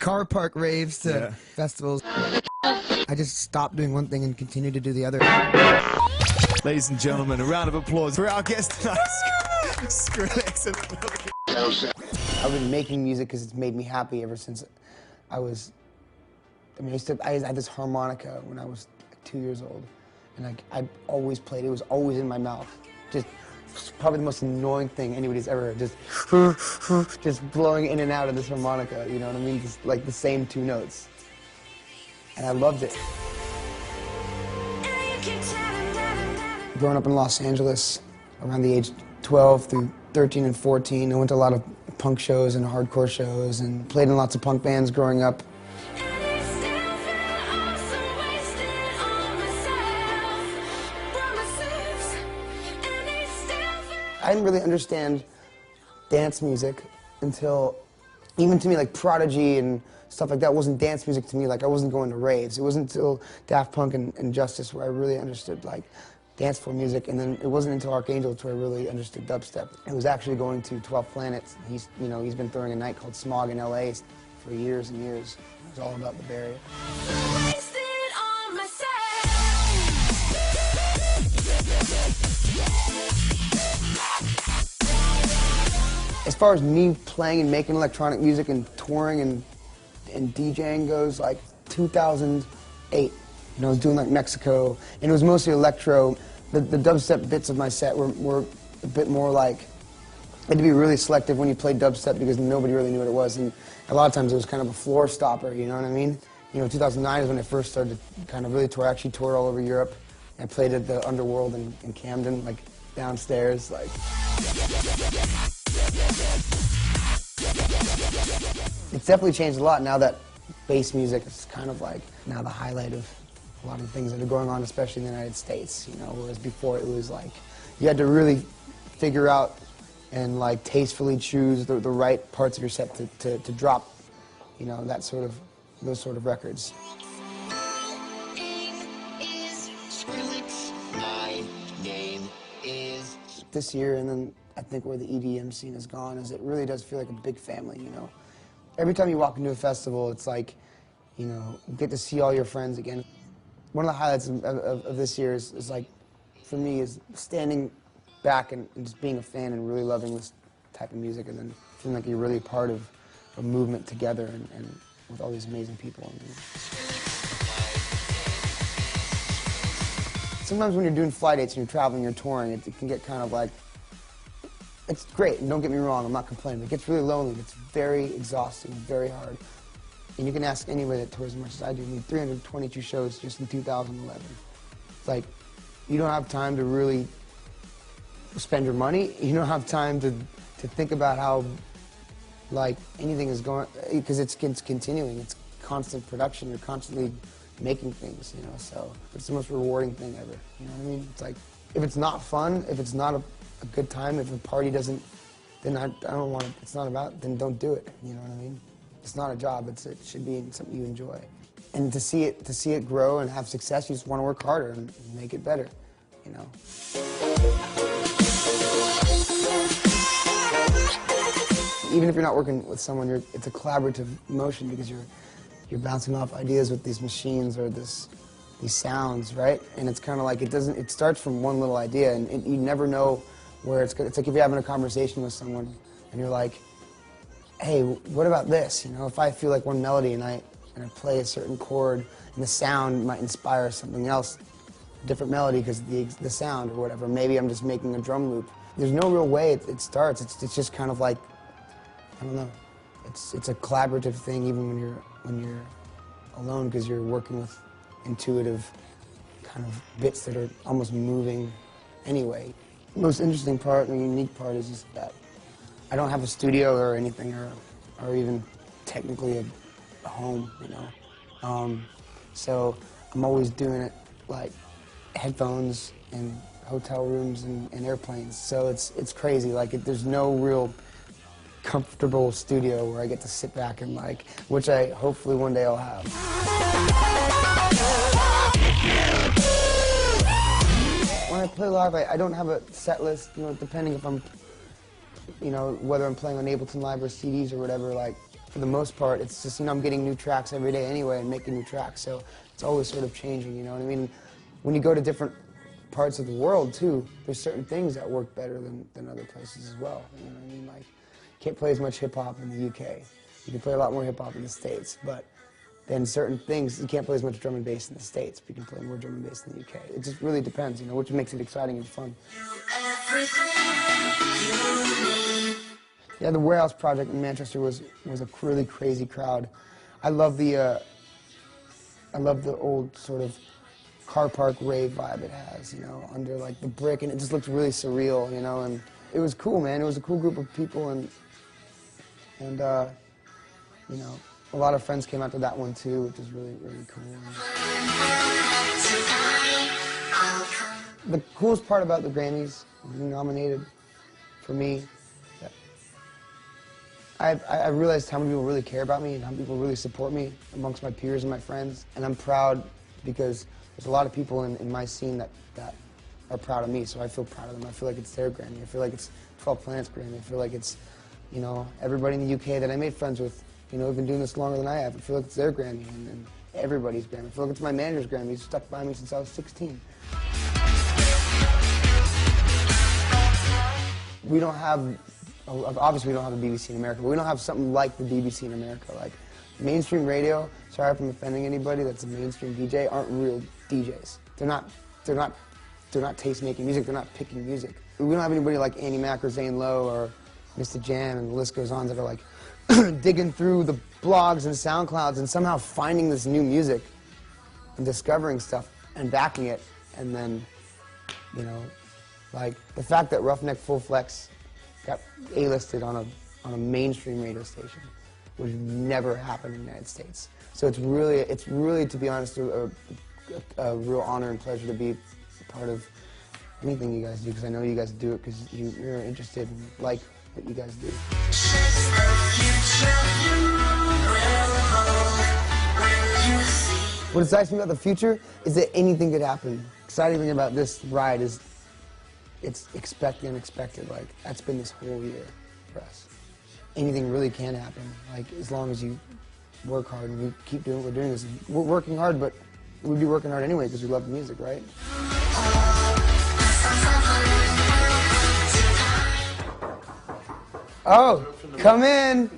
car park raves to festivals. I just stopped doing one thing and continued to do the other. Ladies and gentlemen, a round of applause for our guest tonight, Skrillex. I've been making music because it's made me happy ever since I was, I had this harmonica when I was like 2 years old, and I always played it. It was always in my mouth. Just probably the most annoying thing anybody's ever heard. Just blowing in and out of this harmonica, you know what I mean? Just like the same two notes. And I loved it. Growing up in Los Angeles, around the age 12 through 13 and 14, I went to a lot of punk shows and hardcore shows and played in lots of punk bands growing up. I didn't really understand dance music until, even to me, like Prodigy and stuff like that wasn't dance music to me. Like, I wasn't going to raves. It wasn't until Daft Punk and Justice where I really understood like dance floor music, and then it wasn't until Archangel where I really understood dubstep. It was actually going to 12 Planets. He's been throwing a night called Smog in LA for years and years. It was all about the Bay Area. As far as me playing and making electronic music and touring and DJing goes, like 2008, I was doing like Mexico, and it was mostly electro. The dubstep bits of my set were a bit more like, you had to be really selective when you played dubstep because nobody really knew what it was, and a lot of times it was kind of a floor stopper, you know what I mean? 2009 is when I first started to kind of really tour. I actually toured all over Europe. I played at the Underworld in Camden, like downstairs, like. It's definitely changed a lot now that bass music is kind of like now the highlight of a lot of things that are going on, especially in the United States, whereas before it was like you had to really figure out and like tastefully choose the right parts of your set to drop, those sort of records. This year, and then I think where the EDM scene has gone is it really does feel like a big family, Every time you walk into a festival, it's like, you get to see all your friends again. One of the highlights of this year is like, for me, is standing back and just being a fan and really loving this type of music, and then feeling like you're really part of a movement together and with all these amazing people. Sometimes when you're doing fly dates and you're traveling, you're touring, it can get kind of like, it's great, and don't get me wrong, I'm not complaining. It gets really lonely, it's very exhausting, very hard. And you can ask anybody that tours as much as I do. I mean, 322 shows just in 2011. It's like, you don't have time to really spend your money. You don't have time to think about how, like, anything is going, because it's continuing. It's constant production. You're constantly making things, so it's the most rewarding thing ever. You know what I mean? It's like, if it's not fun, if it's not a good time, if a party doesn't, then I don't want it, it's not about, then don't do it, you know what I mean? It's not a job, it should be something you enjoy. And to see it grow and have success, you just want to work harder and make it better, Even if you're not working with someone, it's a collaborative motion because you're bouncing off ideas with these machines or these sounds, right? And it's kind of like it starts from one little idea, and you never know where it's good. It's like if you're having a conversation with someone and you're like, hey, what about this? If I feel like one melody and I play a certain chord and the sound might inspire something else, a different melody because the sound or whatever. Maybe I'm just making a drum loop. There's no real way it starts. It's just kind of like, I don't know. It's a collaborative thing even when you're alone because you're working with intuitive kind of bits that are almost moving anyway. The most interesting part and the unique part is just that I don't have a studio or anything or even technically a home, So I'm always doing it like headphones and hotel rooms and airplanes. So it's crazy. Like there's no real comfortable studio where I get to sit back and like, which I hopefully one day I'll have. When I play live, I don't have a set list, depending if I'm, whether I'm playing on Ableton Live or CDs or whatever, like, for the most part, it's just, I'm getting new tracks every day anyway and making new tracks, so it's always sort of changing, you know what I mean? When you go to different parts of the world, too, there's certain things that work better than other places as well, you know what I mean? Like, you can't play as much hip-hop in the UK. You can play a lot more hip-hop in the States, but then certain things, you can't play as much drum and bass in the States, but you can play more drum and bass in the UK. It just really depends, which makes it exciting and fun. Yeah, the Warehouse Project in Manchester was a really crazy crowd. I love the old sort of car park rave vibe it has, under like the brick, and it just looked really surreal, and it was cool, man. It was a cool group of people, and a lot of friends came out to that one too, which is really, really cool. The coolest part about the Grammys, being nominated, for me, I realized how many people really care about me and how many people really support me amongst my peers and my friends. And I'm proud because there's a lot of people in my scene that are proud of me, so I feel proud of them. I feel like it's their Grammy. I feel like it's 12 Planets Grammy. I feel like it's, everybody in the UK that I made friends with, have been doing this longer than I have. I feel like it's their Grammy and everybody's Grammy. I feel like it's my manager's Grammy. He's stuck by me since I was 16. We don't have, obviously we don't have a BBC in America, but we don't have something like the BBC in America. Like, mainstream radio, sorry if I'm offending anybody that's a mainstream DJ, aren't real DJs. They're not taste-making music, they're not picking music. We don't have anybody like Annie Mac or Zane Lowe or Mr. Jam, and the list goes on, that are like digging through the blogs and SoundClouds and somehow finding this new music and discovering stuff and backing it, and then, like the fact that Roughneck Full Flex got A-listed on a mainstream radio station would never happen in the United States. So it's really, to be honest, a real honor and pleasure to be a part of anything you guys do, because I know you guys do it because you're interested and like what you guys do. What excites me about the future is that anything could happen. Exciting thing about this ride is it's expect the unexpected. Like, that's been this whole year for us. Anything really can happen, like, as long as you work hard and we keep doing what we're doing. We're working hard, but we'd be working hard anyway because we love the music, right? Oh, come in.